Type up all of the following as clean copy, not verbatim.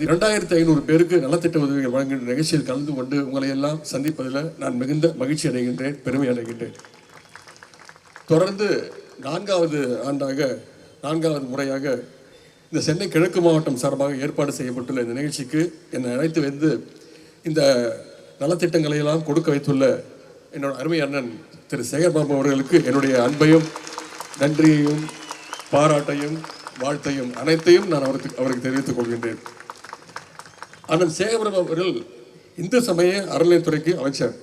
2500 பேருக்கு நலத்திட்ட உதவிகள் வழங்குகின்ற நிகழ்ச்சியில் கலந்து கொண்டு உங்களை எல்லாம் சந்திப்பதில் நான் மிகுந்த மகிழ்ச்சி அடைகின்றேன், பெருமை அடைகின்றேன். தொடர்ந்து 4வது முறையாக இந்த சென்னை கிழக்கு மாவட்டம் சார்பாக ஏற்பாடு செய்யப்பட்டுள்ள இந்த நிகழ்ச்சிக்கு என்னை அழைத்து வந்து இந்த நலத்திட்டங்களை எல்லாம் கொடுக்க வைத்துள்ள என்னோட அருமை அண்ணன் திரு சேகர்பாபு அவர்களுக்கு என்னுடைய அன்பையும் நன்றியையும் பாராட்டையும் வாழ்த்தையும் அனைத்தையும் நான் அவருக்கு தெரிவித்துக் கொள்கின்றேன். அண்ணன் சேகர்பாபு அவர்கள் இந்து சமய அறநிலையத்துறைக்கு அமைச்சர்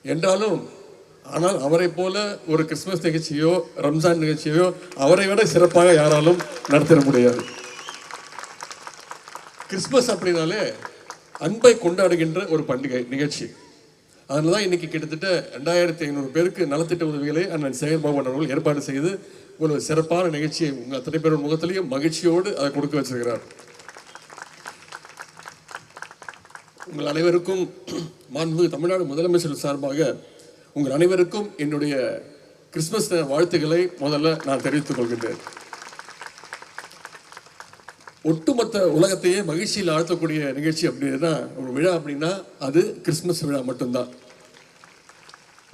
என்றாலும், ஆனால் அவரை போல ஒரு கிறிஸ்துமஸ் நிகழ்ச்சியோ ரம்ஜான் நிகழ்ச்சியோ அவரை விட சிறப்பாக யாராலும் நடத்திட முடியாது. கிறிஸ்துமஸ் அப்படின்னாலே அன்பை கொண்டாடுகின்ற ஒரு பண்டிகை நிகழ்ச்சி. அதனால தான் இன்னைக்கு கிட்டத்தட்ட 2500 பேருக்கு நலத்திட்ட உதவிகளை அண்ணன் சேகர்பாபு அவர்கள் ஏற்பாடு செய்து ஒரு சிறப்பான நிகழ்ச்சியை உங்கள் அத்தனை பேர் முகத்திலையும் மகிழ்ச்சியோடு அதை கொடுக்க வச்சிருக்கிறார். உங்கள் அனைவருக்கும் மாண்புமிகு தமிழ்நாடு முதலமைச்சர் சார்பாக உங்கள் அனைவருக்கும் என்னுடைய கிறிஸ்துமஸ் வாழ்த்துக்களை முதல்ல நான் தெரிவித்துக் கொள்கின்றேன். ஒட்டுமொத்த உலகத்தையே மகிழ்ச்சியில் ஆழ்த்தக்கூடிய நிகழ்ச்சி அப்படின்னா ஒரு விழா அப்படின்னா அது கிறிஸ்துமஸ் விழா மட்டும்தான்.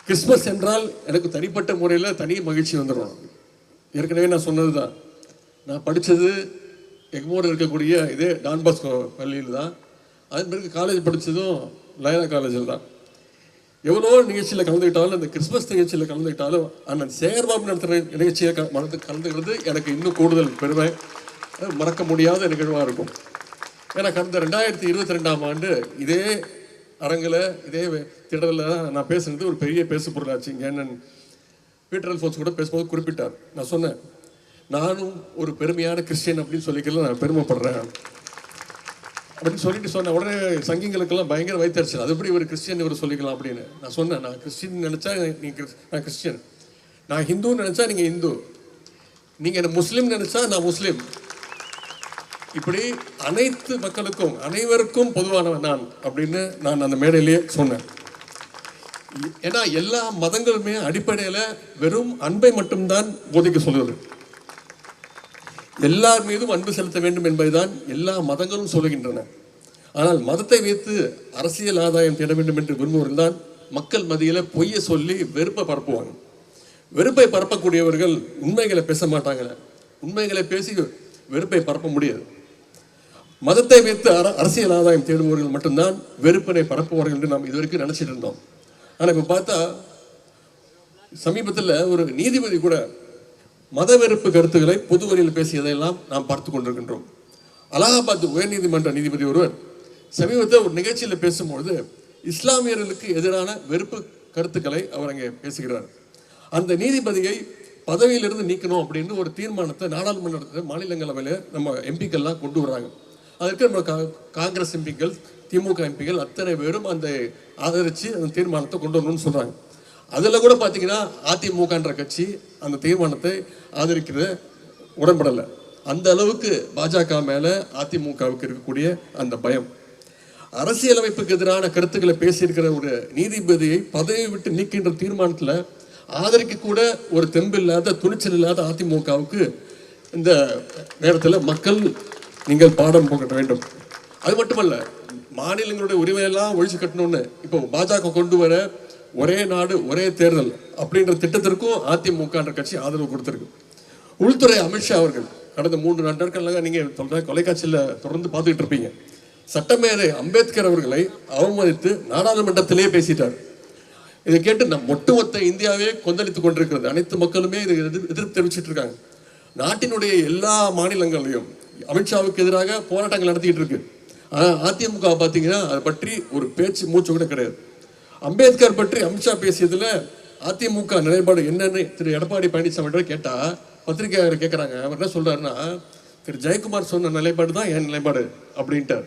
கிறிஸ்துமஸ் என்றால் எனக்கு தனிப்பட்ட முறையில் தனி மகிழ்ச்சி வந்துடும். ஏற்கனவே நான் சொன்னது தான், நான் படித்தது எக்மோர் இருக்கக்கூடிய இதே டான் பாஸ்கோ பள்ளியில் தான். அதன் பிறகு காலேஜ் படித்ததும் லயலா காலேஜில் தான். எவ்வளோ நிகழ்ச்சியில் கலந்துக்கிட்டாலும் இந்த கிறிஸ்துமஸ் நிகழ்ச்சியில் கலந்துக்கிட்டாலும் அண்ணன் சேகர்பாபு நடத்துகிற நிகழ்ச்சியை கலந்துக்கிறது எனக்கு இன்னும் கூடுதல் பெருமை, மறக்க முடியாத நிகழ்வாக இருக்கும். ஏன்னா கடந்த 2022ஆம் ஆண்டு இதே அரங்கில் இதே திடலில் நான் பேசுனது ஒரு பெரிய பேசு பொருளாச்சு. இங்கே அண்ணன் பீட்டர் அல்ஃபோன்ஸ் கூட பேசும்போது குறிப்பிட்டார். நான் சொன்னேன், நானும் ஒரு பெருமையான கிறிஸ்டியன் அப்படின்னு சொல்லிக்கல நான் பெருமைப்படுறேன் அப்படின்னு சொல்லிட்டு சொன்னேன். உடனே சங்கிங்களுக்கெல்லாம் பயங்கர வைத்தறிச்சல், அது எப்படி ஒரு கிறிஸ்டியன் இவர் சொல்லிக்கலாம் அப்படின்னு. நான் சொன்னேன், நான் கிறிஸ்டின் நினச்சா நான் கிறிஸ்டியன், நான் ஹிந்துன்னு நினச்சா நீங்கள் ஹிந்து, நீங்கள் என்ன முஸ்லீம் நினச்சா நான் முஸ்லீம், இப்படி அனைத்து மக்களுக்கும் அனைவருக்கும் பொதுவானவன் நான் அப்படின்னு நான் அந்த மேடையிலேயே சொன்னேன். ஏன்னா எல்லா மதங்களுமே அடிப்படையில் வெறும் அன்பை மட்டும்தான் போதிக்க சொல்லுவது. எல்லார் மீதும் அன்பு செலுத்த வேண்டும் என்பதுதான் எல்லா மதங்களும் சொல்லுகின்றன. ஆனால் மதத்தை வைத்து அரசியல் ஆதாயம் தேட வேண்டும் என்று விரும்புவர்கள் தான் மக்கள் மத்தியில் பொய்யை சொல்லி வெறுப்பை பரப்புவாங்க. வெறுப்பை பரப்பக்கூடியவர்கள் உண்மைகளை பேச மாட்டாங்க. உண்மைகளை பேசி வெறுப்பை பரப்ப முடியாது. மதத்தை வைத்து அரசியல் ஆதாயம் தேடுபவர்கள் மட்டும்தான் வெறுப்பினை பரப்புவார்கள் என்று நாம் இதுவரைக்கும் நினைச்சிட்டு இருந்தோம். ஆனால் இப்போ பார்த்தா சமீபத்தில் ஒரு நீதிபதி கூட மத வெறுப்பு கருத்துக்களை பொது வழியில் பேசியதையெல்லாம் நாம் பார்த்து கொண்டிருக்கின்றோம். அலகாபாத் உயர்நீதிமன்ற நீதிபதி ஒருவர் சமீபத்தில் ஒரு நிகழ்ச்சியில் பேசும்பொழுது இஸ்லாமியர்களுக்கு எதிரான வெறுப்பு கருத்துக்களை அவர் அங்கே பேசுகிறார். அந்த நீதிபதியை பதவியிலிருந்து நீக்கணும் அப்படின்னு ஒரு தீர்மானத்தை நாடாளுமன்றத்தில் மாநிலங்களவையில் நம்ம எம்பிக்கள்லாம் கொண்டு வர்றாங்க. அதற்கு நம்ம காங்கிரஸ் எம்பிக்கள் திமுக எம்பிக்கள் அத்தனை பேரும் அந்த ஆதரித்து அந்த தீர்மானத்தை கொண்டு வரணும்னு சொல்கிறாங்க. அதில் கூட பார்த்தீங்கன்னா அதிமுகன்ற கட்சி அந்த தீர்மானத்தை ஆதரிக்கிறத உடன்படலை. அந்த அளவுக்கு பாஜக மேலே அதிமுகவுக்கு இருக்கக்கூடிய அந்த பயம். அரசியலமைப்புக்கு எதிரான கருத்துக்களை பேசியிருக்கிற ஒரு நீதிபதியை பதவி விட்டு நீக்கின்ற தீர்மானத்தில் ஆதரிக்க கூட ஒரு தெம்பில்லாத துணிச்சல் இல்லாத அதிமுகவுக்கு இந்த நேரத்தில் மக்கள் நீங்கள் பாடம் போகட்ட வேண்டும். அது மட்டுமல்ல, மாநிலங்களுடைய உரிமையெல்லாம் ஒழிச்சு கட்டணும்னு இப்போ பாஜக கொண்டு வர ஒரே நாடு ஒரே தேர்தல் அப்படின்ற திட்டத்திற்கும் அதிமுகன்ற கட்சி ஆதரவு கொடுத்திருக்கு. உள்துறை அமித்ஷா அவர்கள் கடந்த 3 நாட்கள்ல நீங்கள் சொல்ற தொலைக்காட்சியில் தொடர்ந்து பார்த்துக்கிட்டு இருப்பீங்க, சட்டமேதை அம்பேத்கர் அவர்களை அவமதித்து நாடாளுமன்றத்திலேயே பேசிட்டார். இதை கேட்டு ஒட்டுமொத்த இந்தியாவே கொந்தளித்துக் கொண்டிருக்கிறது. அனைத்து மக்களுமே இதை எதிர்ப்பு தெரிவிச்சிட்டு இருக்காங்க. நாட்டினுடைய எல்லா மாநிலங்களையும் அமித்ஷாவுக்கு எதிராக போராட்டங்கள் நடத்திட்டு இருக்கு. ஆனால் அதிமுக பார்த்தீங்கன்னா அதை பற்றி ஒரு பேச்சு மூச்சு கூட கிடையாது. அம்பேத்கர் பற்றி அமித்ஷா பேசியதுல அதிமுக நிலைப்பாடு என்னன்னு திரு எடப்பாடி பழனிசாமி கேட்டா பத்திரிகையாளர் கேட்குறாங்க. அவர் என்ன சொல்றாருன்னா, திரு ஜெயக்குமார் சொன்ன நிலைப்பாடு தான் என் நிலைப்பாடு அப்படின்ட்டார்.